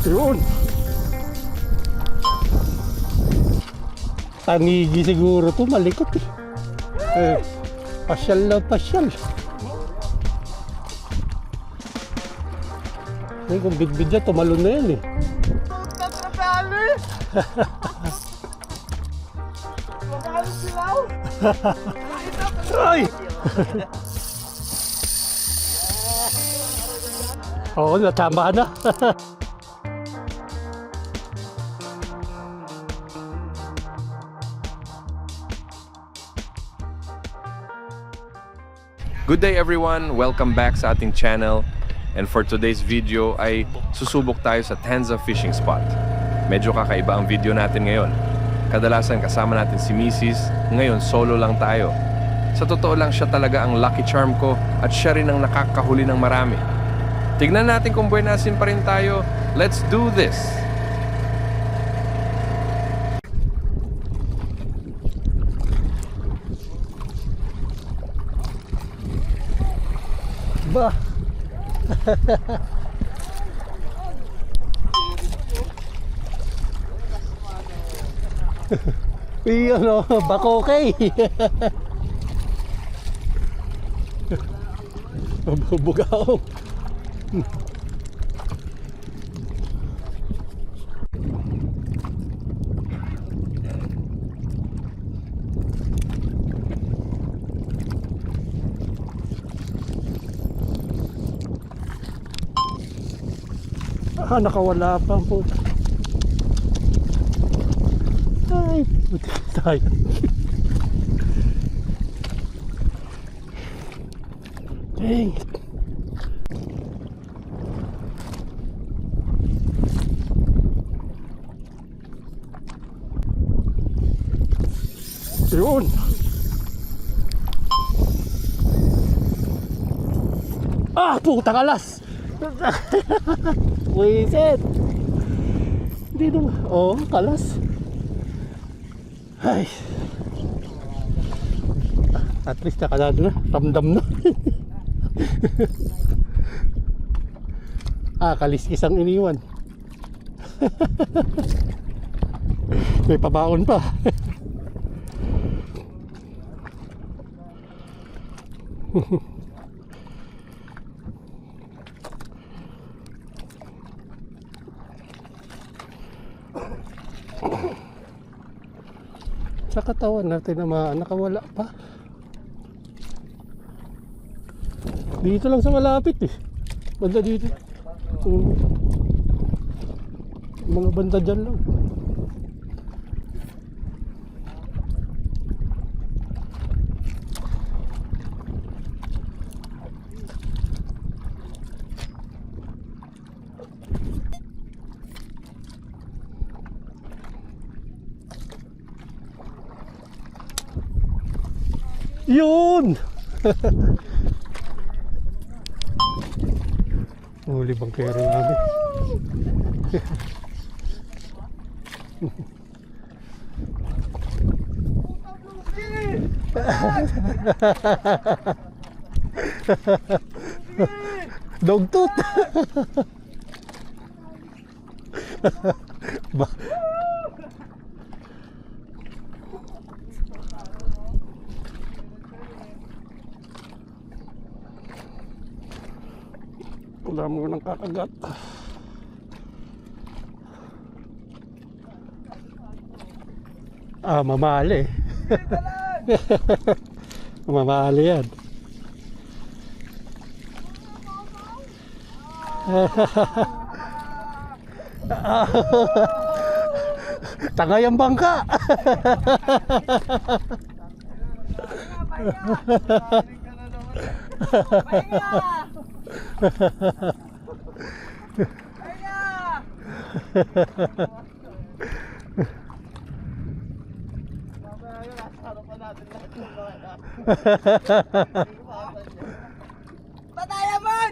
Yun. Tanigi siguro to, malikot eh. Pasyal na pasyal. Eh, kung bidbid niya, tumalon na yan eh. Ay! Oo, natama na. Good day everyone! Welcome back sa ating channel. And for today's video ay susubok tayo sa Tanza Fishing Spot. Medyo kakaiba ang video natin ngayon. Kadalasan kasama natin si Mrs. Ngayon solo lang tayo. Sa totoo lang siya talaga ang lucky charm ko at siya rin ang nakakahuli ng marami. Tignan natin kung buenasin pa rin tayo. Let's do this! Ba? Ano, bakokay. Bugaw. Nakawala pa po. Ay, buti tayo. Dang it. Yun. Putang alas. Wiset. Hindi naman. Kalas. Ay. At least nakalado na. Ramdam na. Kaliskis ang iniwan. May pabaon pa. Sa katawan natin na nakawala pa. Dito lang sa malapit eh. Banda dito. Mga banda dyan lang. Yun! Huli bang kero namin? Dogtooth! Wala mo nang kakagat. Mamali. Mamali yan. Tangay ang bangka. Patayaman!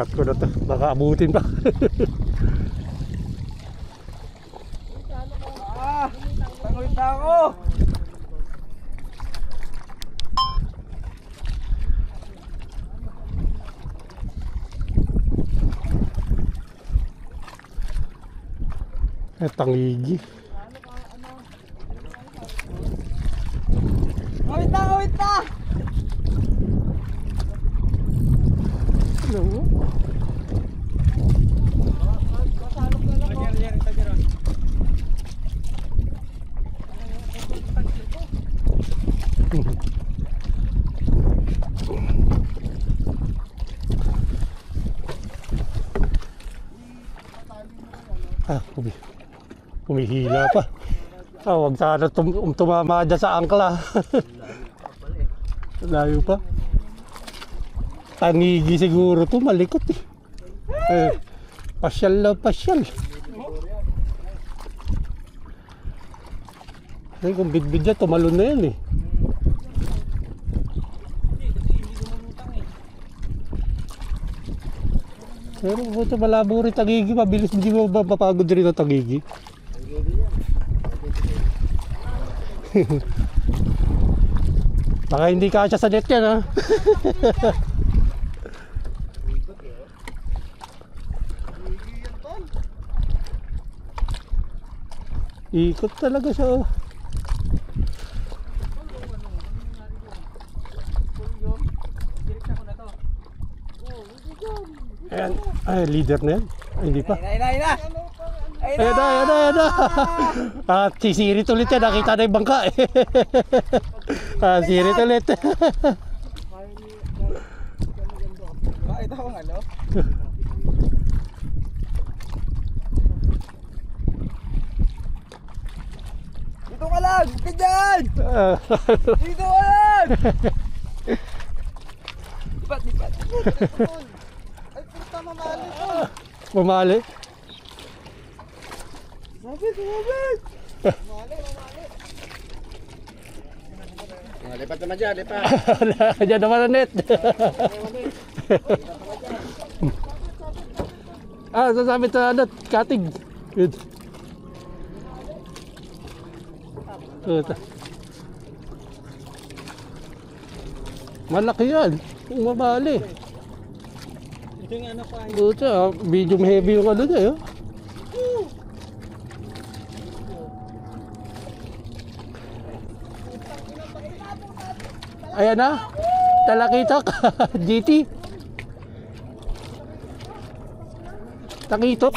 Angat ko na to. Baka abutin pa. Tangoy na ako! Tangigi. Wait na! Wait na! Ano? Humihila pa. Wag sana tumama dyan sa angkla. Layo pa. Tangigi siguro to, malikot eh. Pasyal na pasyal. Kung bidbid dyan, tumalon na yan eh. Pero buto malabo rin tangigi, mabilis, hindi mo mapapagod rin ang tangigi. Baka hindi kasya sa net yan ha. Ikot talaga siya oh. Ayan, ay leader na yan. Ay, hindi pa. Ayun na! Ayan na. At sisirit ulit yan, nakita na yung bangka eh. Sirit ulit. Bakit ako ano? Dito ka lang! Huwag ka dyan! Dito ka lang! Lipat! Ay, puta mamali to! Mamali. Sumabit! Lipat naman dyan, lipat. Diyan naman ang net. Sasabit sa net, cutting. Good. Malaki yan. Umabali. Ito yung ano pa. Buta, medium heavy yung ano niya. Ayan na. Talakitok. GT. Takitok.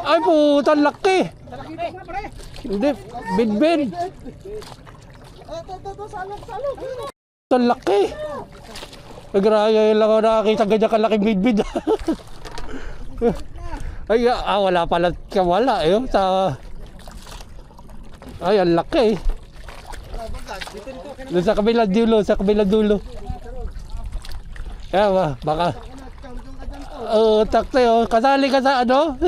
Ay puta, laki. Talakitok na pre! Hindi, bidbid. Ito, salok! Ang laki. Nagraya lang ako nakakita ganyan kalaking bidbid. Ay, wala pala kawala eh. Ay, ang laki. Doon sa kabilang dulo, Kaya baka. Takto yun. Kasali ka sa ano?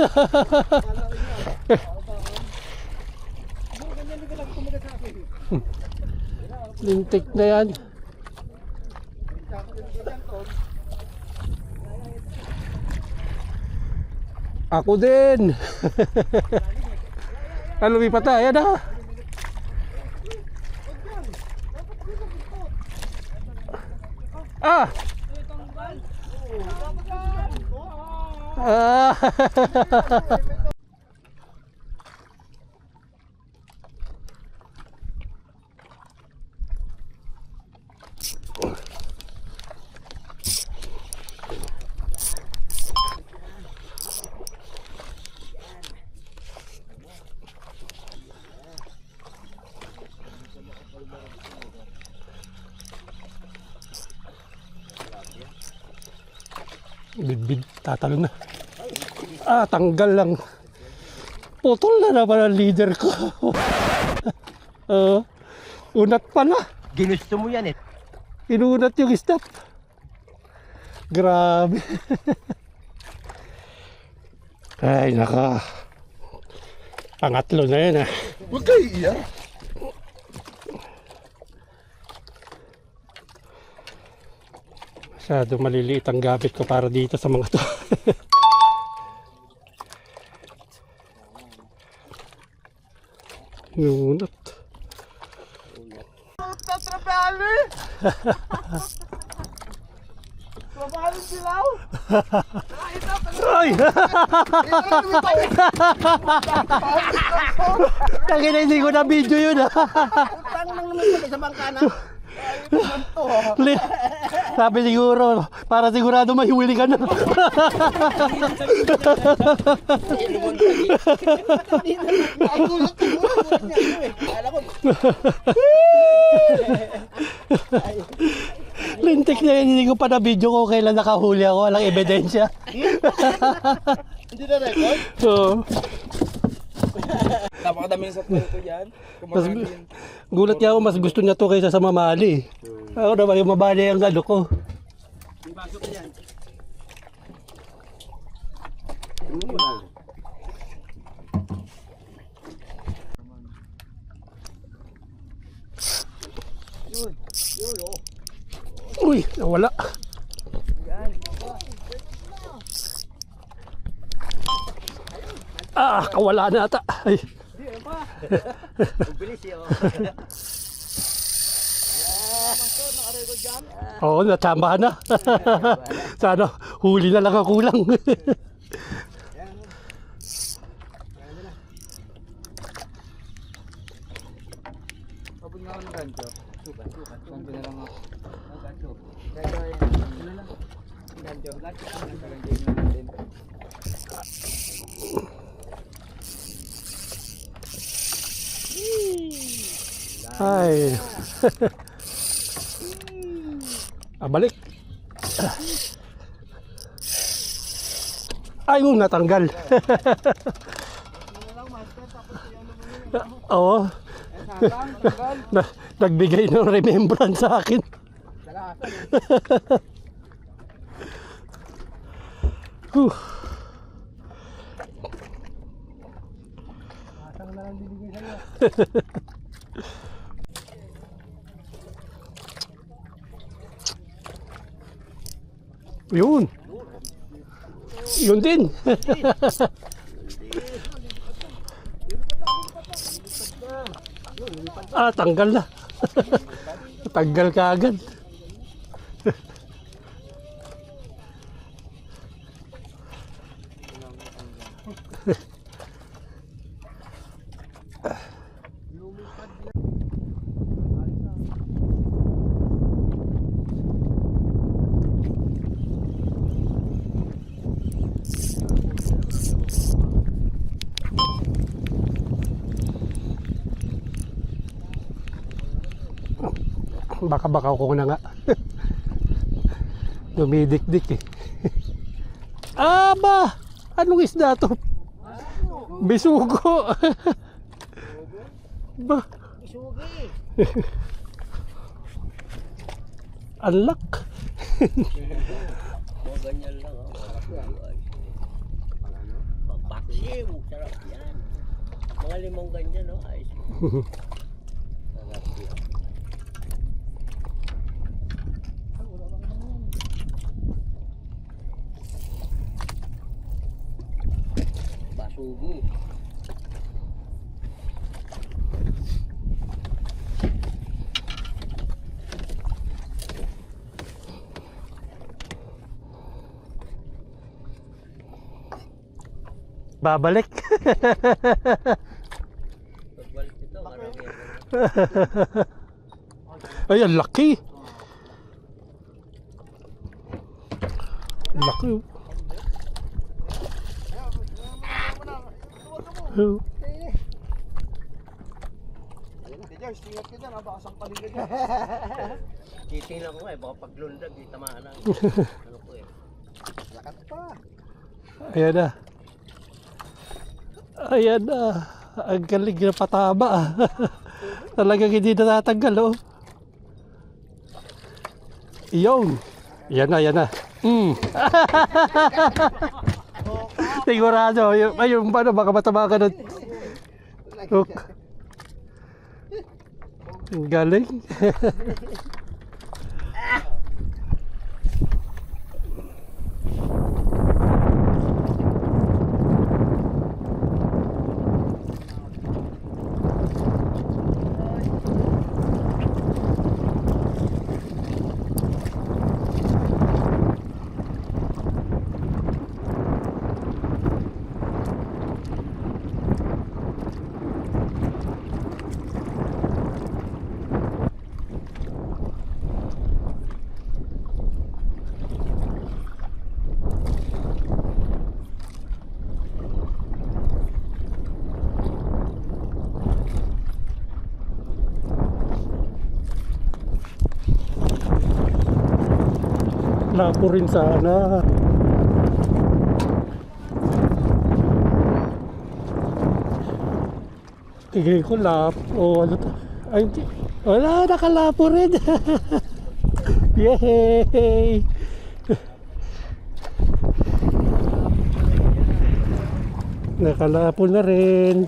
Lintik na yan. Ako din. Lumipat na, ayan na. Bidbid, tatalo na. Tanggal lang. Putol na naman ang leader ko. Unat pala. Ginusto mo yan eh. Inunat yung stop. Grabe. Ay, naka. Pangatlo na yan Huwag kayo iyan. Masyado maliliit ang gamit ko para dito sa mga to. Ngunat. Tatrapali! Trabaho sila! Ay! Tangina, hindi ko na video yun ha. Tangan lang naman sa bangka na. Sabi siguro, para sigurado may huli ka na. Ay, gulat niya eh. Kala ko. Lintik na yun, hindi ko pa na video ko kailan nakahuli ako, walang ebidensya. Hindi na record? Oo. Napakadaming sa kwento yan. Mas, gulat niya ako, mas gusto niya to kaysa sa mamali. Ako naman yung mabali ang ano ko. Pasok yan. Uy, nawala. Ah, kawala na ata. Ay. Bilis yun. Oo, natsambahan na. Sana, huli na lang ang kulang. Pabot nga ako ng gancho. Sukat. Gancho na lang ako. Gancho. Gancho. Gancho natin. Ay. Balik. Ay, natanggal. Oo. Nagbigay ng remembrance sa akin. Huh. Yun. Yun din. Tanggal na. Tanggal ka agad. Baka ko na nga. Dumidikdik eh. Aba! Anong isda to? Bisugo. Ba? Unlock. Ganyan lang. Pagpaksiw. Sarap yan. Mga limang ganyan, no? Ayos. Sarap yan. Basugo. Babalik. Pagbalik ito, marami yan. Ay, ang laki. Laki. Ingat ka dyan, baka sampalin ka dyan. Titingnan ko nga eh, baka paglundag, di tamaan lang. Ano ko eh. Lakas pa. Ayan na. Ayan na. Ang galing na pataba. Talagang hindi natatanggal, oh. Iyon. Yan na. Sigurado. Ayun ba na, baka mataba ka nun. Hook. Ang galing. nakalapo rin sana. Tigil ko lap. O ano to? Ay, hindi. Wala, nakalapo rin. Yay! Nakalapo na rin.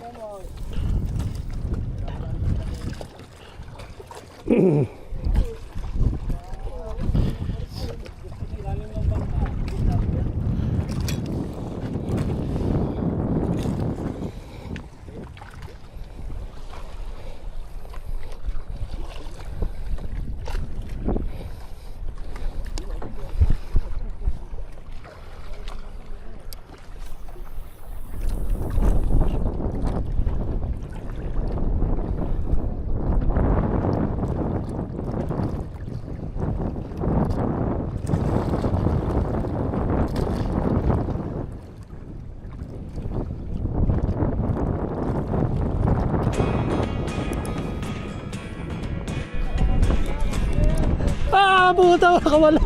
Ah, puta, nakawala.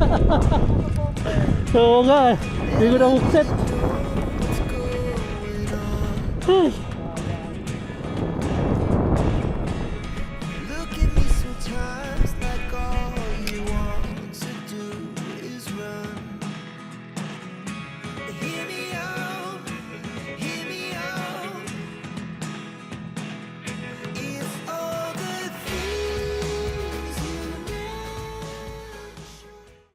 Oo nga, hindi ko na hookset. Ay.